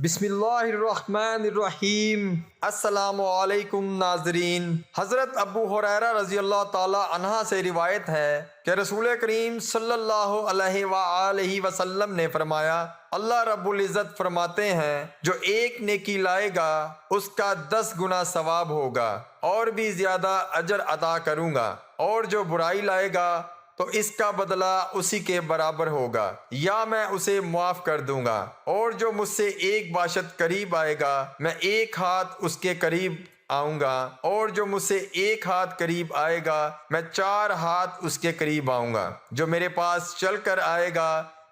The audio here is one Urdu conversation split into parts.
بسم اللہ الرحمن الرحیم۔ السلام علیکم ناظرین۔ حضرت ابو ہریرہ رضی اللہ تعالی عنہ سے روایت ہے کہ رسول کریم صلی اللہ علیہ وآلہ وسلم نے فرمایا، اللہ رب العزت فرماتے ہیں جو ایک نیکی لائے گا اس کا 10 گنا ثواب ہوگا اور بھی زیادہ اجر عطا کروں گا، اور جو برائی لائے گا تو اس کا بدلہ اسی کے برابر ہوگا یا میں اسے معاف کر دوں گا، اور جو مجھ سے ایک باشت قریب آئے گا میں ایک ہاتھ اس کے قریب آؤں گا، اور جو مجھ سے ایک ہاتھ قریب آئے گا میں 4 ہاتھ اس کے قریب آؤں گا، جو میرے پاس چل کر آئے گا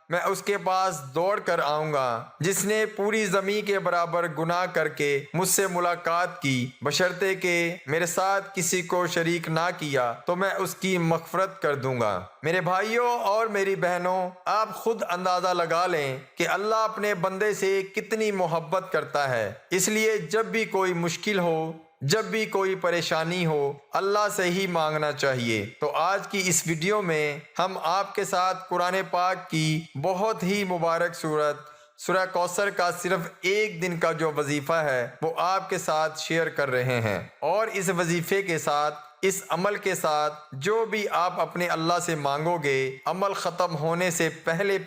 میں اس کے پاس دوڑ کر آؤں گا، جس نے پوری زمین کے برابر گناہ کر کے مجھ سے ملاقات کی بشرطے کہ میرے ساتھ کسی کو شریک نہ کیا تو میں اس کی مغفرت کر دوں گا۔ میرے بھائیوں اور میری بہنوں، آپ خود اندازہ لگا لیں کہ اللہ اپنے بندے سے کتنی محبت کرتا ہے، اس لیے جب بھی کوئی مشکل ہو، جب بھی کوئی پریشانی ہو، اللہ سے ہی مانگنا چاہیے۔ تو آج کی اس ویڈیو میں ہم آپ کے ساتھ قرآن پاک کی بہت ہی مبارک سورہ کوثر کا صرف ایک دن کا جو وظیفہ ہے وہ آپ کے ساتھ شیئر کر رہے ہیں، اور اس وظیفے کے ساتھ، اس عمل کے ساتھ جو بھی آپ اپنے اللہ سے مانگو گے، عمل ختم ہونے سے پہلے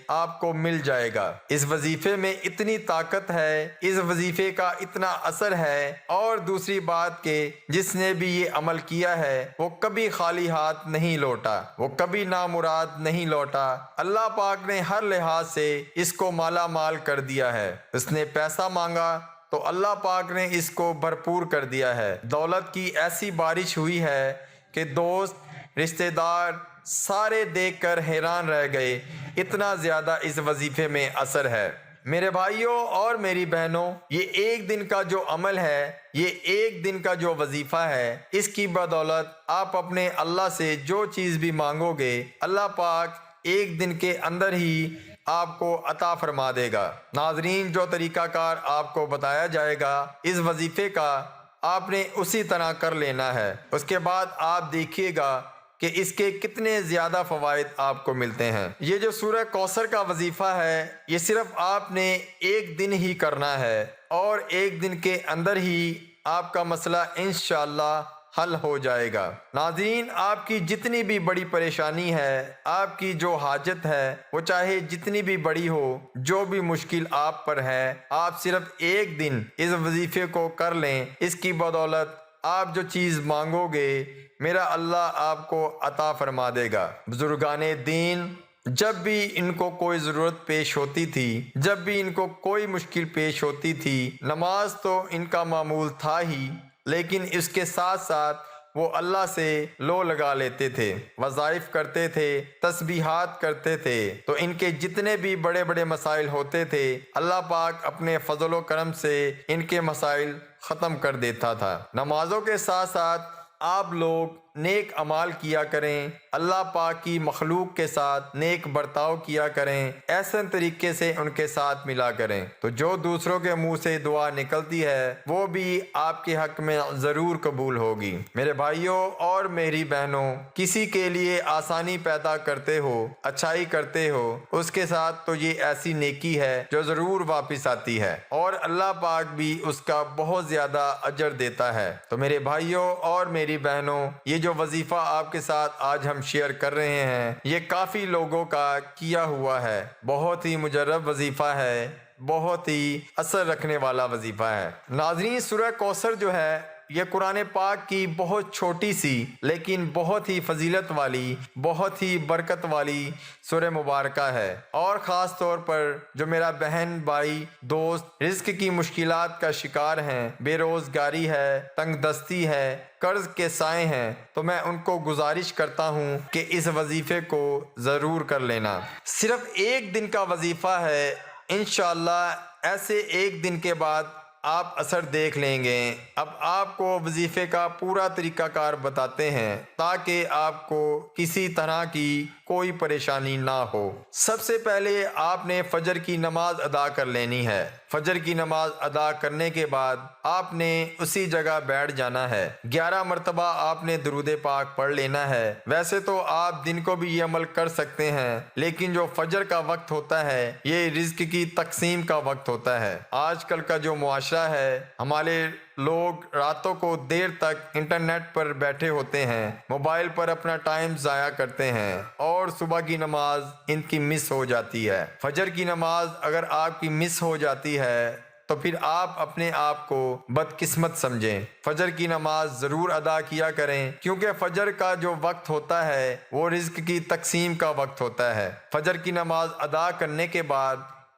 آپ کو مل جائے گا۔ اس وظیفے میں اتنی طاقت ہے، اس وظیفے کا اتنا اثر ہے، اور دوسری بات کہ جس نے بھی یہ عمل کیا ہے وہ کبھی خالی ہاتھ نہیں لوٹا، وہ کبھی نامراد نہیں لوٹا۔ اللہ پاک نے ہر لحاظ سے اس کو مالا مال کر دیا ہے۔ اس نے پیسہ مانگا تو اللہ پاک نے اس کو بھرپور کر دیا ہے۔ دولت کی ایسی بارش ہوئی ہے کہ دوست، رشتہ دار سارے دیکھ کر حیران رہ گئے، اتنا زیادہ اس وظیفے میں اثر ہے۔ میرے بھائیوں اور میری بہنوں، یہ ایک دن کا جو عمل ہے، یہ ایک دن کا جو وظیفہ ہے، اس کی بدولت آپ اپنے اللہ سے جو چیز بھی مانگو گے، اللہ پاک ایک دن کے اندر ہی آپ کو عطا فرما دے گا۔ ناظرین، جو طریقہ کار آپ کو بتایا جائے گا اس وظیفے کا، آپ نے اسی طرح کر لینا ہے۔ اس کے بعد آپ دیکھیے گا کہ اس کے کتنے زیادہ فوائد آپ کو ملتے ہیں۔ یہ جو سورہ کوثر کا وظیفہ ہے، یہ صرف آپ نے ایک دن ہی کرنا ہے، اور ایک دن کے اندر ہی آپ کا مسئلہ انشاءاللہ حل ہو جائے گا۔ ناظرین، آپ کی جتنی بھی بڑی پریشانی ہے، آپ کی جو حاجت ہے، وہ چاہے جتنی بھی بڑی ہو، جو بھی مشکل آپ پر ہے، آپ صرف ایک دن اس وظیفے کو کر لیں، اس کی بدولت آپ جو چیز مانگو گے میرا اللہ آپ کو عطا فرما دے گا۔ بزرگان دین جب بھی ان کو کوئی ضرورت پیش ہوتی تھی، جب بھی ان کو کوئی مشکل پیش ہوتی تھی، نماز تو ان کا معمول تھا ہی، لیکن اس کے ساتھ ساتھ وہ اللہ سے لو لگا لیتے تھے، وظائف کرتے تھے، تسبیحات کرتے تھے، تو ان کے جتنے بھی بڑے بڑے مسائل ہوتے تھے اللہ پاک اپنے فضل و کرم سے ان کے مسائل ختم کر دیتا تھا۔ نمازوں کے ساتھ ساتھ آپ لوگ نیک اعمال کیا کریں، اللہ پاک کی مخلوق کے ساتھ نیک برتاؤ کیا کریں، ایسے طریقے سے ان کے ساتھ ملا کریں، تو جو دوسروں کے منہ سے دعا نکلتی ہے وہ بھی آپ کے حق میں ضرور قبول ہوگی۔ میرے بھائیوں اور میری بہنوں، کسی کے لیے آسانی پیدا کرتے ہو، اچھائی کرتے ہو، اس کے ساتھ تو یہ ایسی نیکی ہے جو ضرور واپس آتی ہے، اور اللہ پاک بھی اس کا بہت زیادہ اجر دیتا ہے۔ تو میرے بھائیوں اور میری بہنوں، یہ جو وظیفہ آپ کے ساتھ آج ہم شیئر کر رہے ہیں، یہ کافی لوگوں کا کیا ہوا ہے، بہت ہی مجرب وظیفہ ہے، بہت ہی اثر رکھنے والا وظیفہ ہے۔ ناظرین، سورہ کوثر جو ہے یہ قرآن پاک کی بہت چھوٹی سی لیکن بہت ہی فضیلت والی، بہت ہی برکت والی سورہ مبارکہ ہے، اور خاص طور پر جو میرا بہن بھائی دوست رزق کی مشکلات کا شکار ہیں، بے روزگاری ہے، تنگ دستی ہے، قرض کے سائے ہیں، تو میں ان کو گزارش کرتا ہوں کہ اس وظیفے کو ضرور کر لینا۔ صرف ایک دن کا وظیفہ ہے، انشاءاللہ ایسے ایک دن کے بعد آپ اثر دیکھ لیں گے۔ اب آپ کو وظیفے کا پورا طریقہ کار بتاتے ہیں تاکہ آپ کو کسی طرح کی کوئی پریشانی نہ ہو۔ سب سے پہلے آپ نے فجر کی نماز ادا کر لینی ہے۔ فجر کی نماز ادا کرنے کے بعد آپ نے اسی جگہ بیٹھ جانا ہے۔ 11 مرتبہ آپ نے درود پاک پڑھ لینا ہے۔ ویسے تو آپ دن کو بھی یہ عمل کر سکتے ہیں، لیکن جو فجر کا وقت ہوتا ہے یہ رزق کی تقسیم کا وقت ہوتا ہے۔ آج کل کا جو معاشرہ ہے، ہمارے لوگ راتوں کو دیر تک انٹرنیٹ پر بیٹھے ہوتے ہیں، موبائل پر اپنا ٹائم ضائع کرتے ہیں اور صبح کی نماز ان کی مس ہو جاتی ہے۔ فجر کی نماز اگر آپ کی مس ہو جاتی ہے تو پھر آپ اپنے آپ کو بدقسمت سمجھیں۔ فجر کی نماز ضرور ادا کیا کریں، کیونکہ فجر کا جو وقت ہوتا ہے وہ رزق کی تقسیم کا وقت ہوتا ہے۔ فجر کی نماز ادا کرنے کے بعد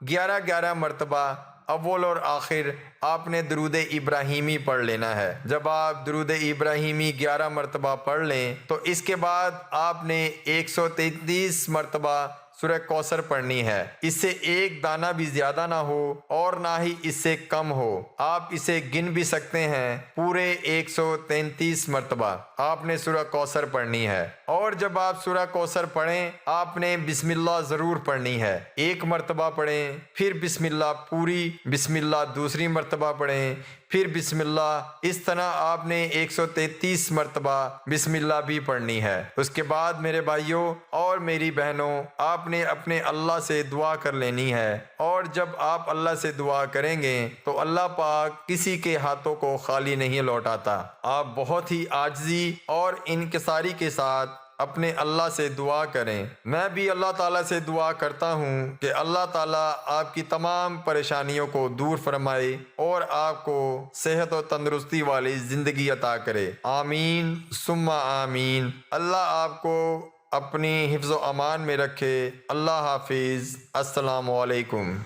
11 مرتبہ اول اور آخر آپ نے درود ابراہیمی پڑھ لینا ہے۔ جب آپ درود ابراہیمی 11 مرتبہ پڑھ لیں تو اس کے بعد آپ نے 133 مرتبہ سورہ کوثر پڑھنی ہے۔ اس سے ایک دانہ بھی زیادہ نہ ہو اور نہ ہی اس سے کم ہو۔ آپ اسے گن بھی سکتے ہیں، پورے 133 مرتبہ آپ نے سورہ کوثر پڑھنی ہے۔ اور جب آپ سورہ کوثر پڑھیں آپ نے بسم اللہ ضرور پڑھنی ہے۔ ایک مرتبہ پڑھیں، پھر بسم اللہ پوری بسم اللہ دوسری مرتبہ پڑھیں، پھر بسم اللہ، اس طرح آپ نے 133 مرتبہ بسم اللہ بھی پڑھنی ہے۔ اس کے بعد میرے بھائیوں اور میری بہنوں، آپ نے اپنے اللہ سے دعا کر لینی ہے، اور جب آپ اللہ سے دعا کریں گے تو اللہ پاک کسی کے ہاتھوں کو خالی نہیں لوٹاتا۔ آپ بہت ہی عاجزی اور انکساری کے ساتھ اپنے اللہ سے دعا کریں۔ میں بھی اللہ تعالیٰ سے دعا کرتا ہوں کہ اللہ تعالیٰ آپ کی تمام پریشانیوں کو دور فرمائے اور آپ کو صحت و تندرستی والی زندگی عطا کرے۔ آمین ثم آمین۔ اللہ آپ کو اپنی حفظ و امان میں رکھے۔ اللہ حافظ۔ السلام علیکم۔